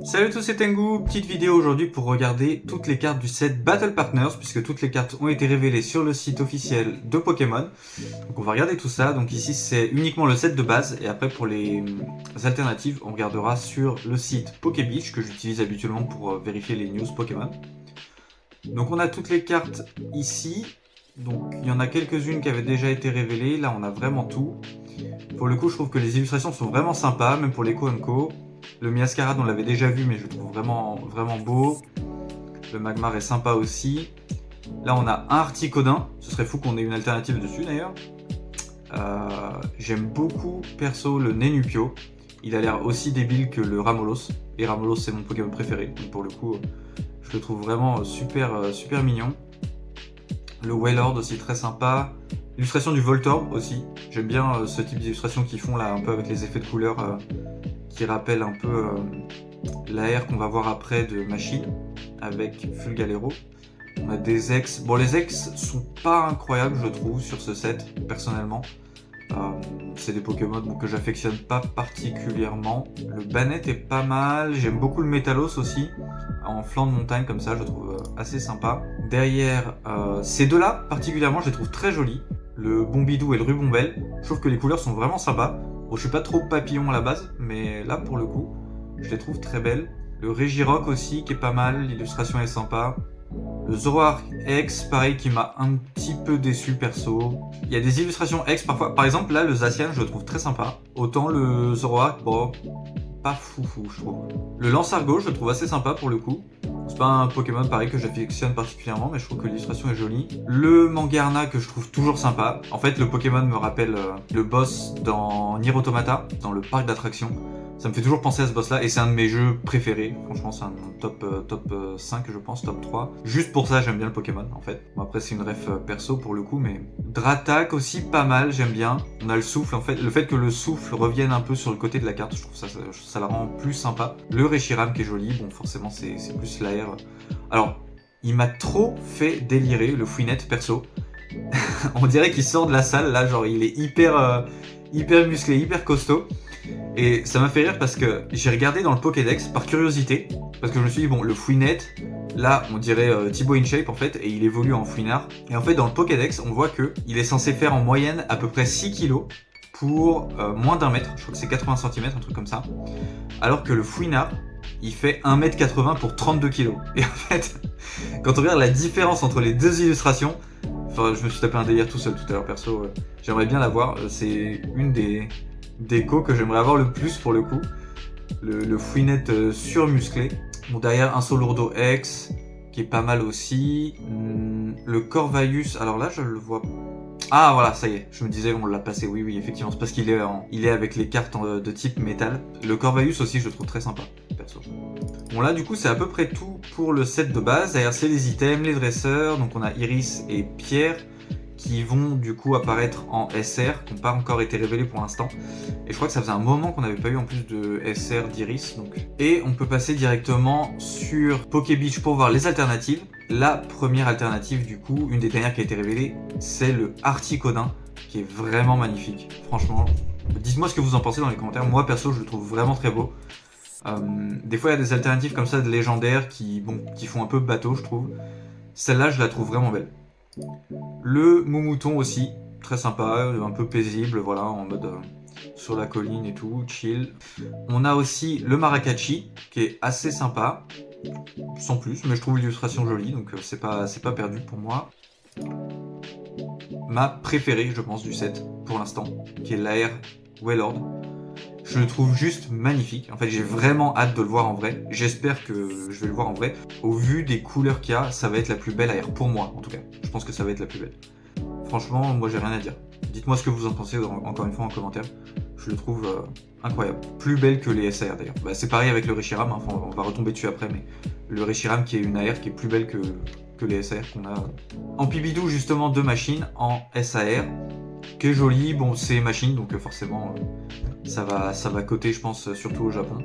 Salut à tous, c'est Tengu, petite vidéo aujourd'hui pour regarder toutes les cartes du set Battle Partners, puisque toutes les cartes ont été révélées sur le site officiel de Pokémon. Donc on va regarder tout ça, donc ici c'est uniquement le set de base, et après pour les alternatives, on regardera sur le site Pokébeach, que j'utilise habituellement pour vérifier les news Pokémon. Donc on a toutes les cartes ici, donc il y en a quelques-unes qui avaient déjà été révélées, là on a vraiment tout. Pour le coup je trouve que les illustrations sont vraiment sympas, même pour les Co. Le Miascarade, on l'avait déjà vu, mais je le trouve vraiment beau. Le Magmar est sympa aussi. Là, on a un Articodin. Ce serait fou qu'on ait une alternative dessus, d'ailleurs. J'aime beaucoup, perso, le Nenupio. Il a l'air aussi débile que le Ramolos. Et Ramolos, c'est mon Pokémon préféré. Donc, pour le coup, je le trouve vraiment super mignon. Le Wailord aussi, très sympa. L'illustration du Voltorb aussi. J'aime bien ce type d'illustration qu'ils font là, un peu avec les effets de couleur qui rappelle un peu l'AR qu'on va voir après de Machine avec Fulgalero. On a des ex. Bon, les ex sont pas incroyables, je trouve, sur ce set, personnellement. C'est des Pokémon que j'affectionne pas particulièrement. Le Bannet est pas mal. J'aime beaucoup le Métalos aussi, en flanc de montagne, comme ça, je le trouve assez sympa. Derrière, ces deux-là, particulièrement, je les trouve très jolis. Le Bombidou et le Rubombelle. Je trouve que les couleurs sont vraiment sympas. Bon, je suis pas trop papillon à la base, mais là, pour le coup, je les trouve très belles. Le Regirock aussi, qui est pas mal, l'illustration est sympa. Le Zoroark X, pareil, qui m'a un petit peu déçu perso. Il y a des illustrations X parfois. Par exemple, là, le Zacian, je le trouve très sympa. Autant le Zoroark, bon, pas foufou, je trouve. Le Lance-Argot, je le trouve assez sympa pour le coup. C'est pas un Pokémon pareil que j'affectionne particulièrement, mais je trouve que l'illustration est jolie. Le Mangarna que je trouve toujours sympa. En fait, le Pokémon me rappelle le boss dans Nier Automata, dans le parc d'attractions. Ça me fait toujours penser à ce boss-là, et c'est un de mes jeux préférés. Franchement, c'est un top 5, je pense, top 3. Juste pour ça, j'aime bien le Pokémon, en fait. Bon, après, c'est une ref perso pour le coup, mais... Dratak aussi, pas mal, j'aime bien. On a le souffle, en fait. Le fait que le souffle revienne un peu sur le côté de la carte, je trouve ça la rend plus sympa. Le Reshiram qui est joli, bon, forcément, c'est plus l'AR. Alors, il m'a trop fait délirer, le Fouinette, perso. On dirait qu'il sort de la salle, là, genre, il est hyper musclé, hyper costaud. Et ça m'a fait rire parce que j'ai regardé dans le Pokédex par curiosité, parce que je me suis dit, bon, le Fouinette, là, on dirait Thibaut InShape en fait, et il évolue en Fouinard. Et en fait, dans le Pokédex, on voit qu'il est censé faire en moyenne à peu près 6 kilos pour moins d'un mètre, je crois que c'est 80 cm, un truc comme ça. Alors que le Fouinard, il fait 1m80 pour 32 kilos. Et en fait, quand on regarde la différence entre les deux illustrations, enfin, je me suis tapé un délire tout seul tout à l'heure, perso, j'aimerais bien la voir, c'est une des déco que j'aimerais avoir le plus pour le coup. Le Fouinette surmusclé. Bon, derrière un Solourdo X qui est pas mal aussi. Le Corvaius, alors là je le vois. Ah voilà, ça y est, je me disais on l'a passé, oui effectivement, c'est parce qu'il est avec les cartes de type métal. Le Corvaius aussi je le trouve très sympa, perso. Bon là du coup c'est à peu près tout pour le set de base. Derrière c'est les items, les dresseurs, donc on a Iris et Pierre qui vont du coup apparaître en SR, qui n'ont pas encore été révélés pour l'instant. Et je crois que ça faisait un moment qu'on n'avait pas eu en plus de SR d'Iris. Donc. Et on peut passer directement sur Pokébeach pour voir les alternatives. La première alternative du coup, une des dernières qui a été révélée, c'est le Articodin, qui est vraiment magnifique. Franchement, dites-moi ce que vous en pensez dans les commentaires. Moi perso, je le trouve vraiment très beau. Des fois, il y a des alternatives comme ça de légendaires qui font un peu bateau, je trouve. Celle-là, je la trouve vraiment belle. Le Moumouton aussi, très sympa, un peu paisible, voilà, en mode sur la colline et tout, chill. On a aussi le Maracasi, qui est assez sympa, sans plus, mais je trouve l'illustration jolie, donc c'est pas perdu pour moi. Ma préférée, je pense, du set, pour l'instant, qui est l'AR Wailord. Je le trouve juste magnifique. En fait, j'ai vraiment hâte de le voir en vrai. J'espère que je vais le voir en vrai. Au vu des couleurs qu'il y a, ça va être la plus belle AR pour moi, en tout cas. Je pense que ça va être la plus belle. Franchement, moi, j'ai rien à dire. Dites-moi ce que vous en pensez, encore une fois, en commentaire. Je le trouve incroyable. Plus belle que les SAR, d'ailleurs. Bah, c'est pareil avec le Reshiram, hein. Enfin, on va retomber dessus après, mais le Reshiram qui est une AR qui est plus belle que les SAR qu'on a. En Pibidou, justement, deux machines en SAR. Qui est joli, bon c'est machine donc forcément ça va coter je pense surtout au Japon,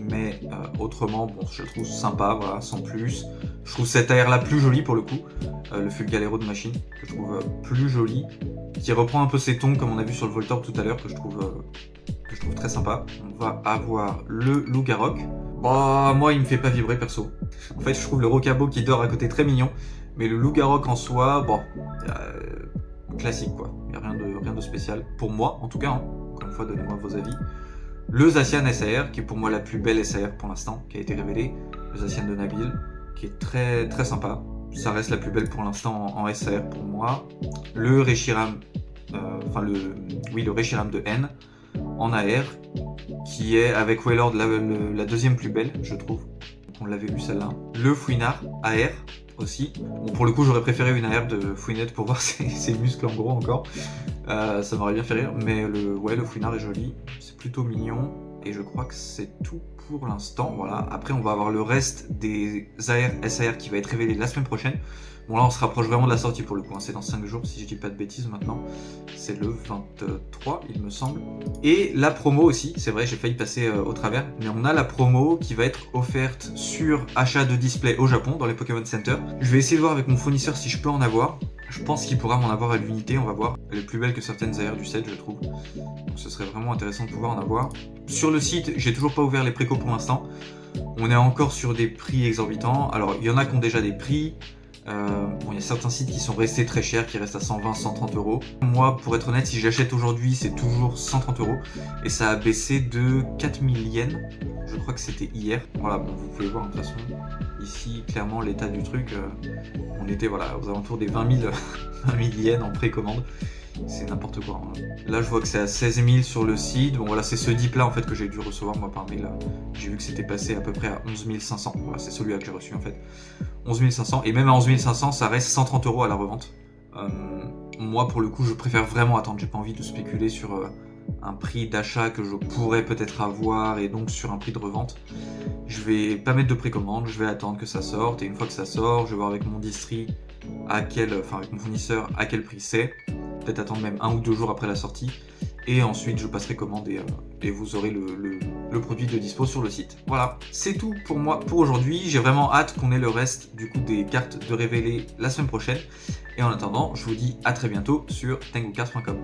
mais autrement bon je le trouve sympa, voilà, sans plus. Je trouve cette AR là plus jolie pour le coup, le Fulgalero de machine que je trouve plus joli, qui reprend un peu ses tons comme on a vu sur le Voltorb tout à l'heure, que je trouve très sympa. On va avoir le Lougarok. Bah, moi, il me fait pas vibrer perso. En fait, je trouve le Rocabo qui dort à côté très mignon, mais le Loup-Garok en soi, bon, classique quoi. Il n'y a rien de spécial. Pour moi, en tout cas, hein. Encore une fois, donnez-moi vos avis. Le Zacian SAR, qui est pour moi la plus belle SAR pour l'instant, qui a été révélée. Le Zacian de Nabil, qui est très très sympa. Ça reste la plus belle pour l'instant en SAR pour moi. Le Reshiram, le Reshiram de N en AR, qui est avec Wailord la deuxième plus belle, je trouve. Donc on l'avait vu celle-là. Le Fouinard AR aussi. Bon, pour le coup, j'aurais préféré une AR de Fouinette pour voir ses muscles en gros encore. Ça m'aurait bien fait rire, mais le Fouinard est joli. C'est plutôt mignon. Et je crois que c'est tout pour l'instant. Voilà. Après, on va avoir le reste des AR, SAR qui va être révélé la semaine prochaine. Bon, là, on se rapproche vraiment de la sortie pour le coup. Hein. C'est dans 5 jours, si je dis pas de bêtises maintenant. C'est le 23, il me semble. Et la promo aussi, c'est vrai, j'ai failli passer au travers. Mais on a la promo qui va être offerte sur achat de display au Japon, dans les Pokémon Center. Je vais essayer de voir avec mon fournisseur si je peux en avoir. Je pense qu'il pourra m'en avoir à l'unité, on va voir. Elle est plus belle que certaines AR du set, je trouve. Donc ce serait vraiment intéressant de pouvoir en avoir. Sur le site, j'ai toujours pas ouvert les précos pour l'instant. On est encore sur des prix exorbitants. Alors, il y en a qui ont déjà des prix. Il y a certains sites qui sont restés très chers, qui restent à 120, 130 euros. Moi, pour être honnête, si j'achète aujourd'hui, c'est toujours 130 euros. Et ça a baissé de 4000 yens. Je crois que c'était hier. Voilà, bon, vous pouvez voir de toute façon. Ici, clairement, l'état du truc, on était voilà, aux alentours des 20 000 yens en précommande. C'est n'importe quoi. Hein. Là, je vois que c'est à 16 000 sur le site. Bon, voilà, c'est ce dip là en fait que j'ai dû recevoir moi par mail. J'ai vu que c'était passé à peu près à 11 500. Voilà, c'est celui-là que j'ai reçu en fait. 11 500. Et même à 11 500, ça reste 130 euros à la revente. Moi, pour le coup, je préfère vraiment attendre. J'ai pas envie de spéculer sur un prix d'achat que je pourrais peut-être avoir et donc sur un prix de revente. Je vais pas mettre de précommande. Je vais attendre que ça sorte. Et une fois que ça sort, je vais voir avec mon distri avec mon fournisseur à quel prix c'est. Peut-être attendre même 1 ou 2 jours après la sortie. Et ensuite, je passerai commande et vous aurez le produit de dispo sur le site. Voilà, c'est tout pour moi pour aujourd'hui. J'ai vraiment hâte qu'on ait le reste du coup des cartes de révéler la semaine prochaine. Et en attendant, je vous dis à très bientôt sur tengucards.com.